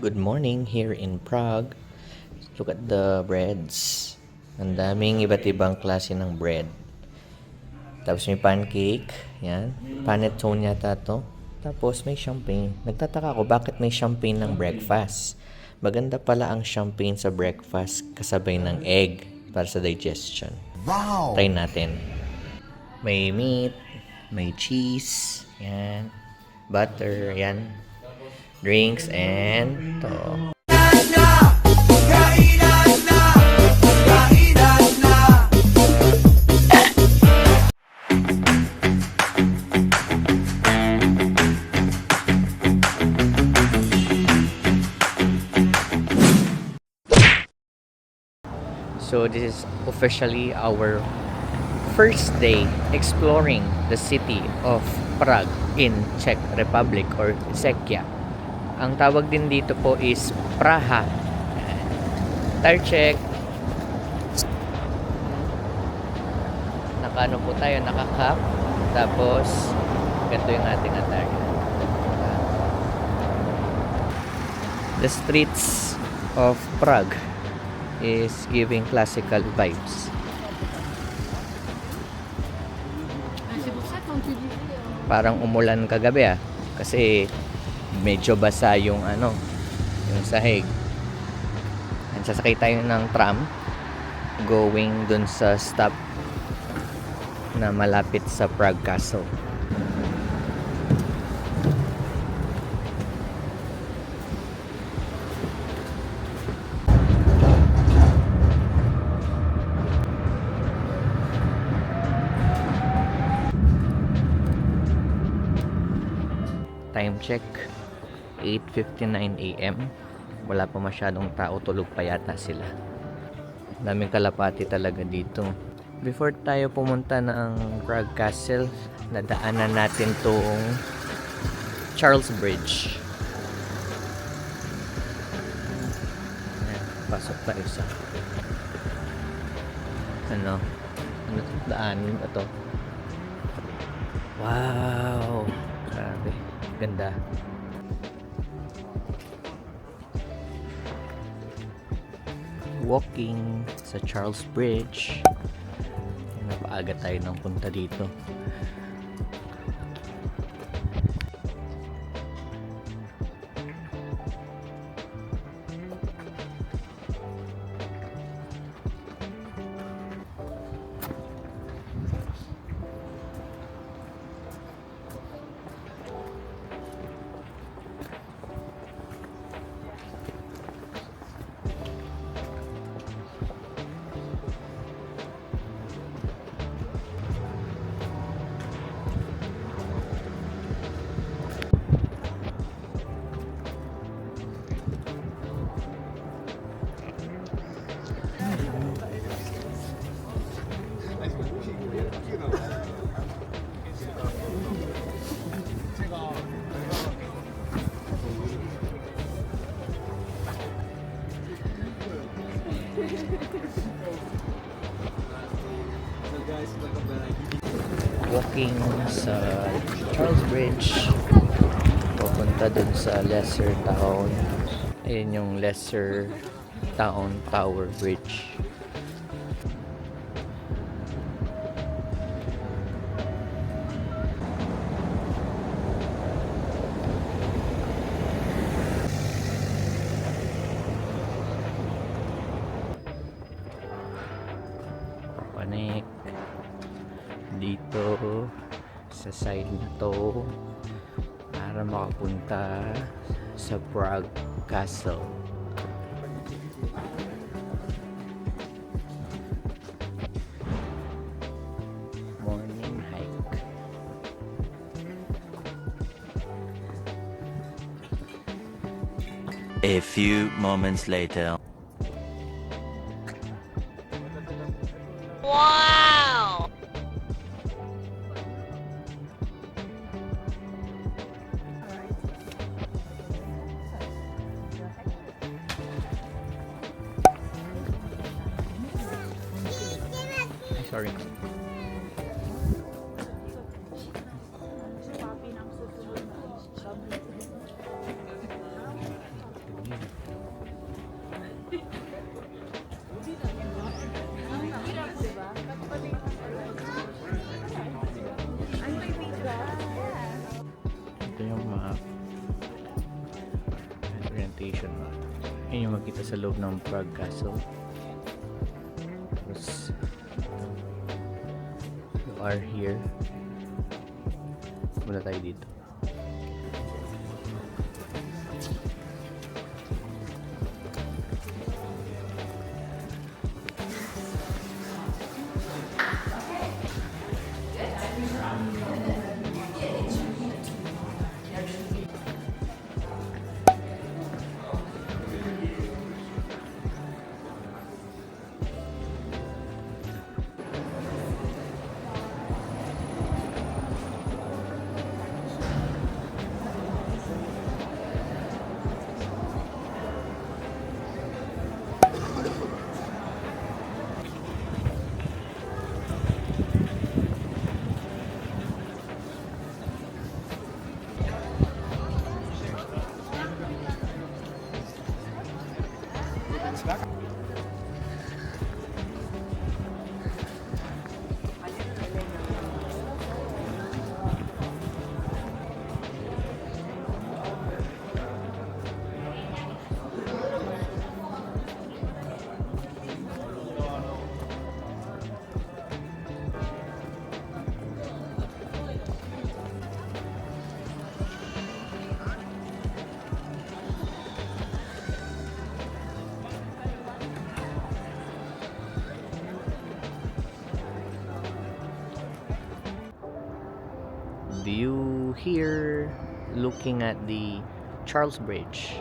Good morning here in Prague. Look at the breads. Ang daming iba't ibang klase ng bread. Tapos may pancake. Yan. Panettone yata to. Tapos may champagne. Nagtataka ako bakit may champagne ng breakfast. Maganda pala ang champagne sa breakfast kasabay ng egg para sa digestion. Wow! Try natin. May meat, may cheese, yan, butter, yan, drinks, and to. So this is officially our first day exploring the city of Prague in Czech Republic or Czechia. Ang tawag din dito po is Praha. Tire check. Nakaano po tayo, nakakap. Tapos ganito yung ating attire. The streets of Prague is giving classical vibes. Parang umulan kagabi kasi medyo basa yung yung sahig. And sasakay tayo ng tram going dun sa stop na malapit sa Prague Castle. Time check 8:59 AM. Wala pa masyadong tao, tulog pa yata sila. Daming kalapati talaga dito. Before tayo pumunta ng Prague Castle, nadaanan natin tong Charles Bridge. Ayan, pasok tayo sa ano daan ito. Wow, grabe, ganda. Walking sa Charles Bridge. Napaaga tayo ng punta dito. Walking sa Charles Bridge papunta dun sa Lesser Town. Ayun yung Lesser Town Tower Bridge. Connect dito sa side na to para makapunta sa Prague Castle. Morning hike. A few moments later. Wow! Sorry. location ba. Yun yung makita sa loob ng Prague Castle. Tapos, you are here. Muna tayo dito. View here, looking at the Charles Bridge.